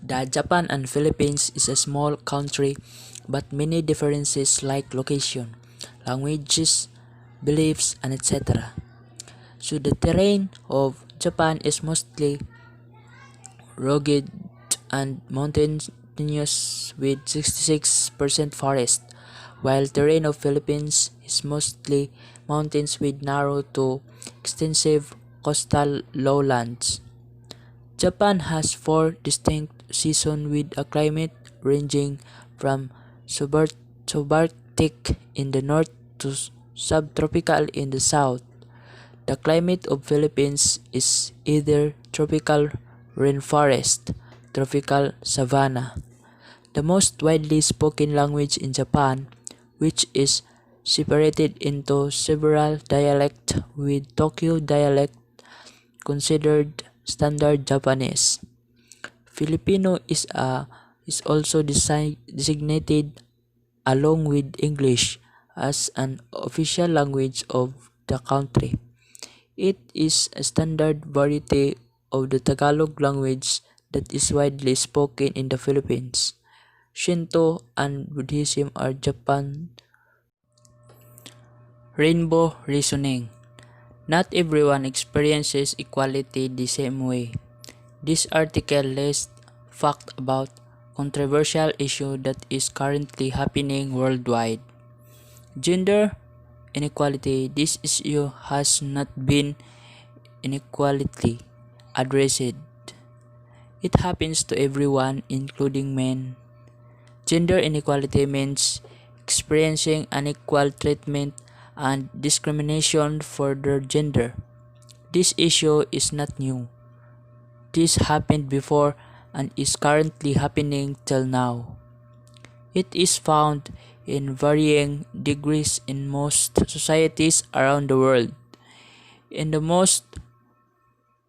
The Japan and Philippines is a small country but many differences like location, languages, beliefs, and etc. So the terrain of Japan is mostly rugged and mountainous with 66% forest, while terrain of Philippines is mostly mountains with narrow to extensive coastal lowlands. Japan has four distinct seasons with a climate ranging from subarctic in the north to subtropical in the south. The climate of Philippines is either tropical rainforest, tropical savanna. The most widely spoken language in Japan, which is separated into several dialects with Tokyo dialect considered standard Japanese. Filipino is also designated along with English as an official language of the country. It is a standard variety of the Tagalog language that is widely spoken in the Philippines. Shinto and Buddhism are Japan. Rainbow reasoning. Not everyone experiences equality the same way. This article lists facts about controversial issue that is currently happening worldwide. Gender inequality. This issue has not been inequality addressed. It happens to everyone, including men. Gender inequality means experiencing unequal treatment and discrimination for their gender. This issue is not new. This happened before and is currently happening till now. It is found in varying degrees in most societies around the world. In the most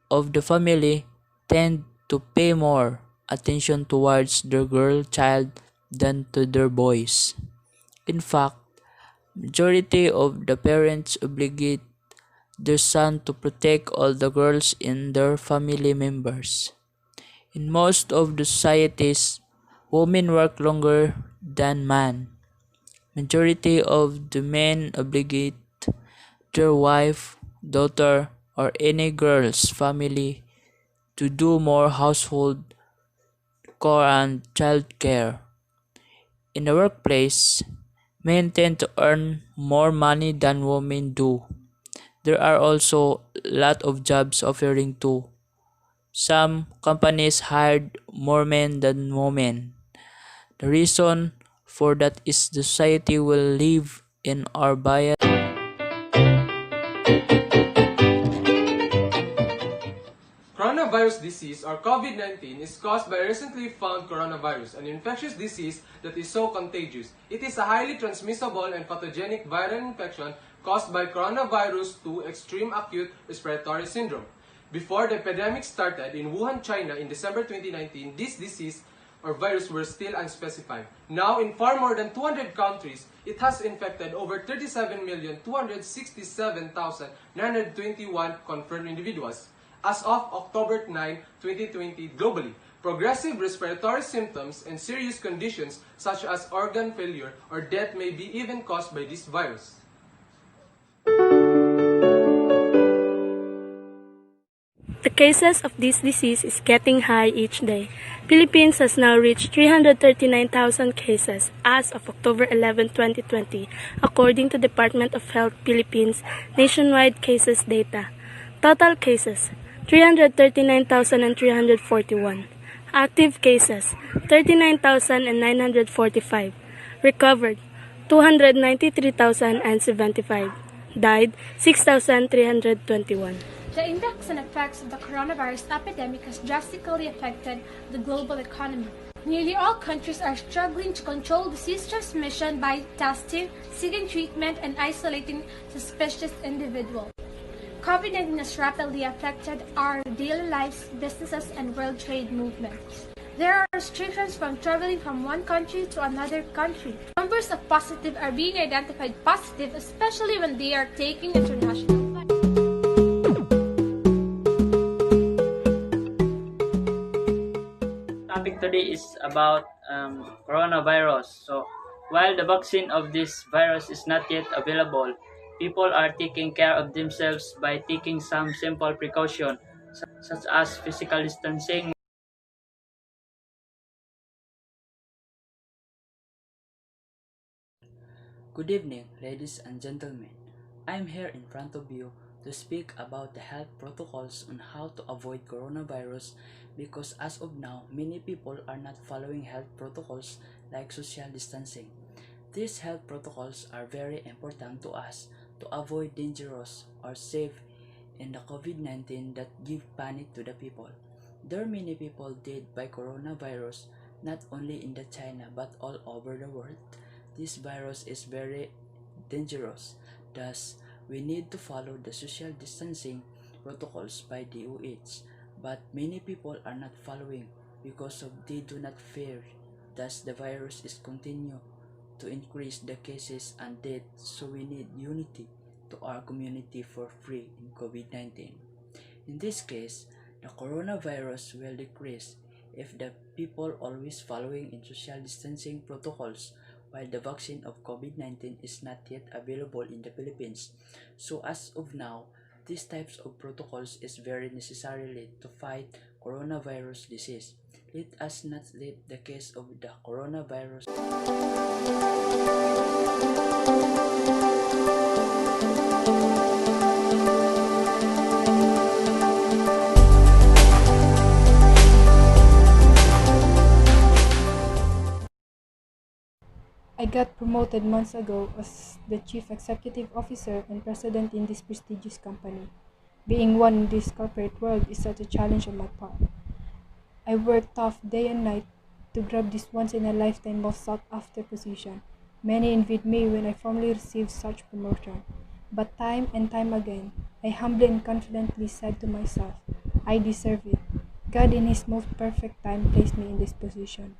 of the family tend to pay more attention towards their girl child than to their boys. In fact, majority of the parents obligate their son to protect all the girls in their family members. In most of the societies, women work longer than men. Majority of the men obligate their wife, daughter, or any girl's family to do more household chore and child care. In the workplace, men tend to earn more money than women do. There are also a lot of jobs offering too. Some companies hired more men than women. The reason for that is the society will live in our bias. Coronavirus disease or COVID-19 is caused by a recently found coronavirus, an infectious disease that is so contagious. It is a highly transmissible and pathogenic viral infection caused by coronavirus 2 extreme acute respiratory syndrome. Before the epidemic started in Wuhan, China in December 2019, this disease or virus were still unspecified. Now, in far more than 200 countries, it has infected over 37,267,921 confirmed individuals. As of October 9, 2020, globally, progressive respiratory symptoms and serious conditions such as organ failure or death may be even caused by this virus. The cases of this disease is getting high each day. Philippines has now reached 339,000 cases as of October 11, 2020, according to Department of Health Philippines nationwide cases data. Total cases 339,341. Active cases 39,945. Recovered 293,075. Died 6,321. The impacts and effects of the coronavirus epidemic has drastically affected the global economy. Nearly all countries are struggling to control disease transmission by testing, seeking treatment, and isolating suspicious individuals. COVID-19 has rapidly affected our daily lives, businesses, and world trade movements. There are restrictions from traveling from one country to another country. Numbers of positive are being identified positive, especially when they are taking international flights. Ating topic today is about coronavirus. So, while the vaccine of this virus is not yet available, people are taking care of themselves by taking some simple precautions, such as physical distancing. Good evening, ladies and gentlemen. I'm here in front of you to speak about the health protocols on how to avoid coronavirus because as of now, many people are not following health protocols like social distancing. These health protocols are very important to us to avoid dangerous or safe in the COVID-19 that give panic to the people. There are many people dead by coronavirus not only in the China but all over the world. This virus is very dangerous. Thus, we need to follow the social distancing protocols by DOH. But many people are not following because of they do not fear. Thus, the virus is continue to increase the cases and deaths. So we need unity to our community for free in COVID-19. In this case, the coronavirus will decrease if the people always following in social distancing protocols while the vaccine of COVID-19 is not yet available in the Philippines. So as of now, these types of protocols is very necessarily to fight coronavirus disease. Let us not let the case of the coronavirus. I got promoted months ago as the chief executive officer and president in this prestigious company. Being one in this corporate world is such a challenge on my part. I worked tough day and night to grab this once-in-a-lifetime most sought-after position. Many envied me when I formally received such promotion. But time and time again, I humbly and confidently said to myself, I deserve it. God in His most perfect time placed me in this position.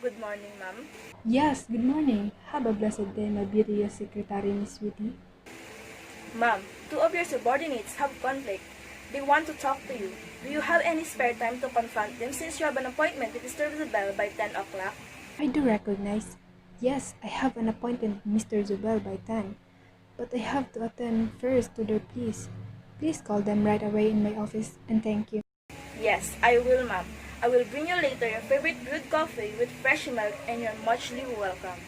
Good morning, ma'am. Yes, good morning. Have a blessed day, my beauteous secretary, Miss Witty. Ma'am, two of your subordinates have conflict. They want to talk to you. Do you have any spare time to confront them since you have an appointment with Mr. Isabel by 10 o'clock? I do recognize. Yes, I have an appointment with Mr. Zubel by 10. But I have to attend first to their pleas. Please call them right away in my office and thank you. Yes, I will, ma'am. I will bring you later your favorite brewed coffee with fresh milk and you're muchly welcome.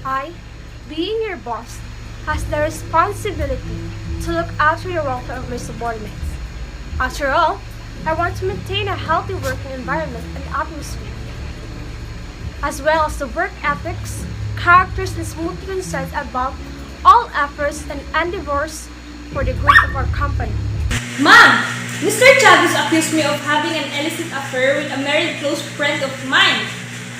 I, being your boss, has the responsibility to look after the welfare of my subordinates. After all, I want to maintain a healthy working environment and atmosphere, as well as the work ethics, characters, and smooth consent above all efforts and endeavors for the good of our company. Ma'am, Mr. Chavez accused me of having an illicit affair with a married close friend of mine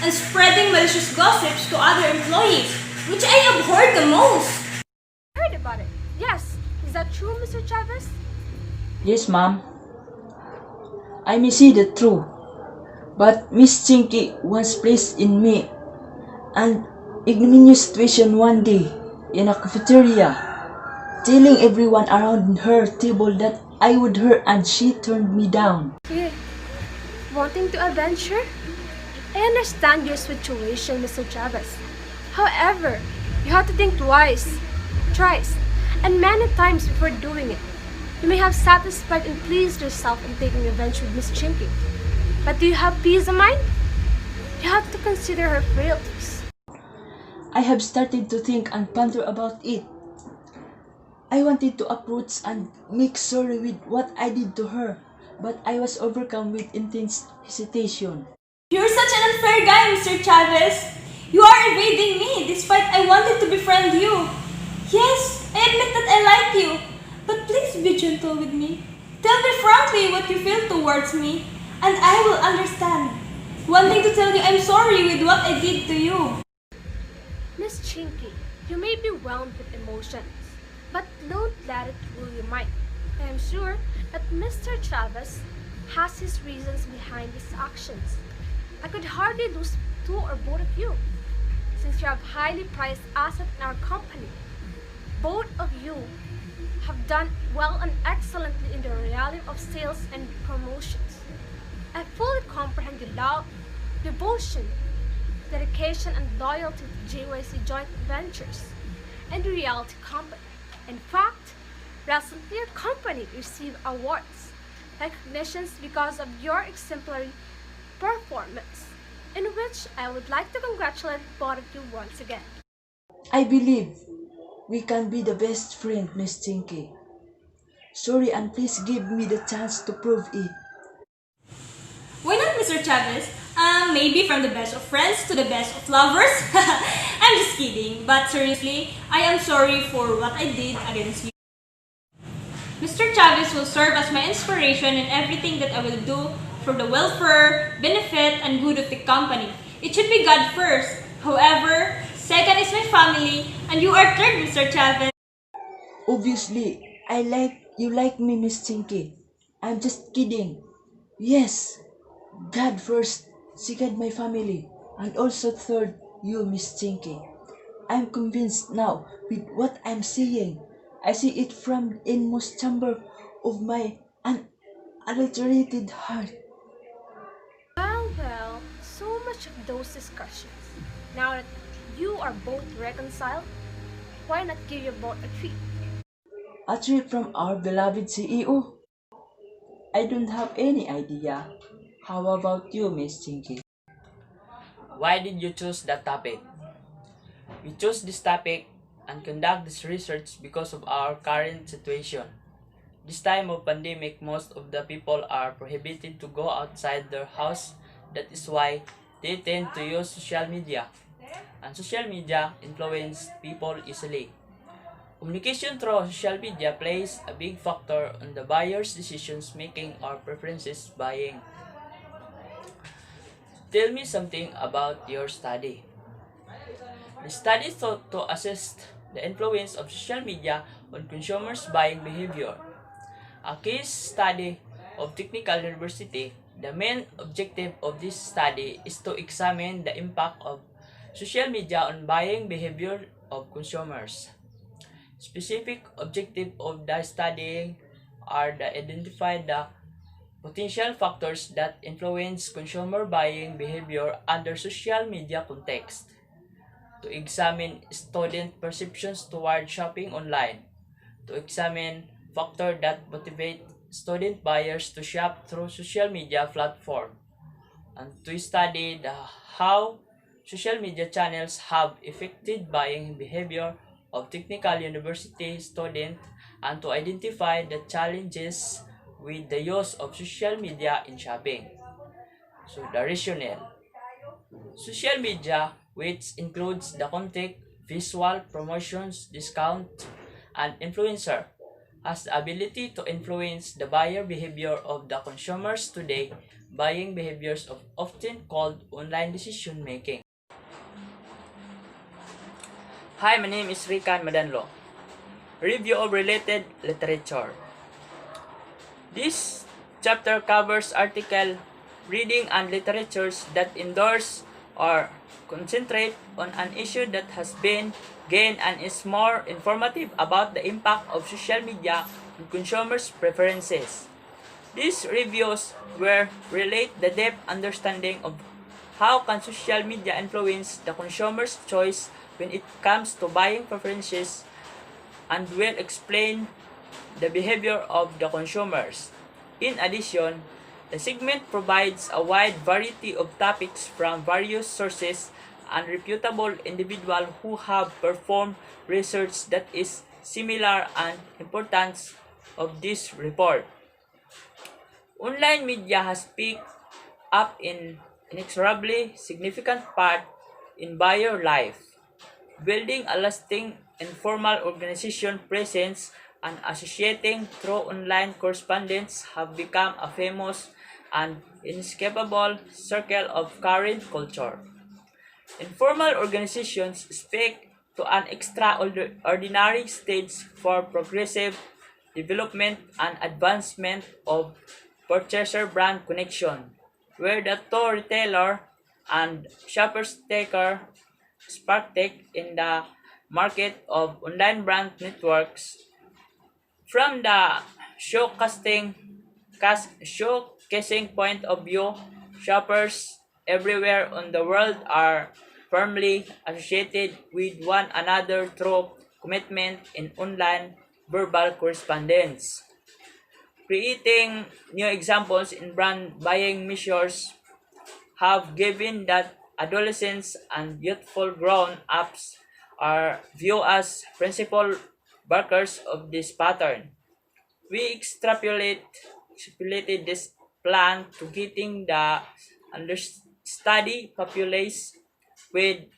and spreading malicious gossips to other employees, which I abhorred the most. I heard about it. Yes, is that true, Mr. Chavez? Yes, ma'am. I may see the truth, but Miss Chinky once placed in me an ignominious situation one day in a cafeteria, telling everyone around her table that I would hurt and she turned me down. Yeah. Wanting to avenge her? I understand your situation, Mr. Chavez. However, you have to think twice, thrice, and many times before doing it. You may have satisfied and pleased yourself in taking revenge with Miss Chinky. But do you have peace of mind? You have to consider her frailties. I have started to think and ponder about it. I wanted to approach and make sorry with what I did to her, but I was overcome with intense hesitation. You're such an unfair guy, Mr. Chavez. You are evading me despite I wanted to befriend you. Yes, I admit that I like you, but please be gentle with me. Tell me frankly what you feel towards me, and I will understand. Wanting to tell you I'm sorry with what I did to you. Miss Chinky, you may be whelmed with emotions, but don't let it rule your mind. I am sure that Mr. Chavez has his reasons behind his actions. I could hardly lose two or both of you. since you have highly prized asset in our company. Both of you have done well and excellently in the realm of sales and promotions. I fully comprehend your love, devotion, dedication, and loyalty to JYC joint ventures and the reality company. In fact, recently your company received awards, recognitions because of your exemplary performance, in which I would like to congratulate both of you once again. I believe we can be the best friend, Miss Chinky. Sorry, and please give me the chance to prove it. Why not, Mr. Chavez? Maybe from the best of friends to the best of lovers? I'm just kidding, but seriously, I am sorry for what I did against you. Mr. Chavez will serve as my inspiration in everything that I will do for the welfare, benefit, and good of the company. It should be God first. However, second is my family, and you are third, Mr. Chavez. Obviously, you like me, Miss Chinky. I'm just kidding. Yes, God first, second my family, and also third you, Miss Chinky. I'm convinced now with what I'm saying. I see it from the inmost chamber of my unadulterated heart. Well, so much of those discussions. Now that you are both reconciled, why not give you both a treat? A treat from our beloved CEO. I don't have any idea. How about you, Miss Chinky? Why did you choose that topic? We chose this topic and conduct this research because of our current situation. This time of pandemic, most of the people are prohibited to go outside their house. That is why they tend to use social media. And social media influence people easily. Communication through social media plays a big factor on the buyer's decisions making or preferences buying. Tell me something about your study. The study sought to assess the influence of social media on consumers' buying behavior. A case study of Technical University, the main objective of this study is to examine the impact of social media on buying behavior of consumers. Specific objective of the study are to identify the potential factors that influence consumer buying behavior under social media context, to examine student perceptions toward shopping online, to examine factors that motivate student buyers to shop through social media platform, and to study how social media channels have affected buying behavior of technical university students, and to identify the challenges with the use of social media in shopping. So the rationale. Social media, which includes the content, visual, promotions, discount, and influencer, has the ability to influence the buyer behavior of the consumers today. Buying behaviors of often called online decision making. Hi, my name is Rican Madanlo. Review of related literature. This chapter covers article reading and literatures that endorse or concentrate on an issue that has been gained and is more informative about the impact of social media on consumers' preferences. These reviews will relate the depth understanding of how can social media influence the consumer's choice when it comes to buying preferences, and will explain the behavior of the consumers. In addition, the segment provides a wide variety of topics from various sources and reputable individuals who have performed research that is similar and importance of this report. Online media has picked up in inexorably significant part in buyer life. Building a lasting informal organization presence and associating through online correspondence have become a famous and inescapable circle of current culture. Informal organizations speak to an extraordinary stage for progressive development and advancement of purchaser brand connection, where the two retailer and shopper's taker spectacle in the market of online brand networks. From the showcasing point of view, shoppers everywhere on the world are firmly associated with one another through commitment in online verbal correspondence. Creating new examples in brand buying measures have given that adolescents and youthful grown-ups are viewed as principal workers of this pattern. We extrapolated this plan to getting the understudy populace with